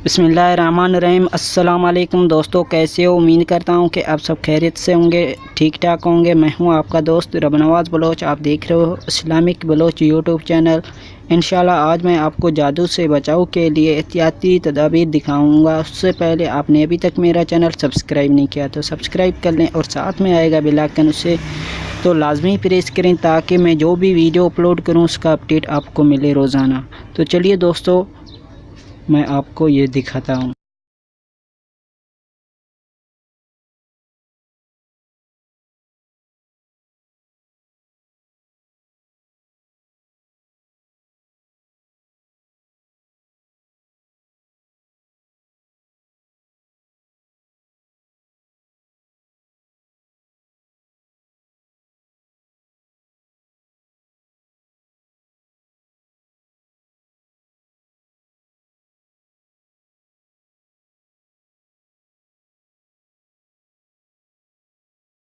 बिस्मिल्लाहिर्रहमानिर्रहीम। अस्सलाम वालेकुम दोस्तों, कैसे हो? उम्मीद करता हूँ कि आप सब खैरियत से होंगे, ठीक ठाक होंगे। मैं हूँ आपका दोस्त rabnawaz बलोच। आप देख रहे हो इस्लामिक बलोच यूट्यूब चैनल। इंशाल्लाह आज मैं आपको जादू से बचाव के लिए एहतियाती तदाबीर दिखाऊंगा। उससे पहले आपने अभी तक मेरा चैनल सब्सक्राइब नहीं किया तो सब्सक्राइब कर लें और साथ में आएगा बेल आइकन, उसे तो लाजमी प्रेस करें ताकि मैं जो भी वीडियो अपलोड करूँ उसका अपडेट आपको मिले रोज़ाना। तो चलिए दोस्तों, मैं आपको ये दिखाता हूँ।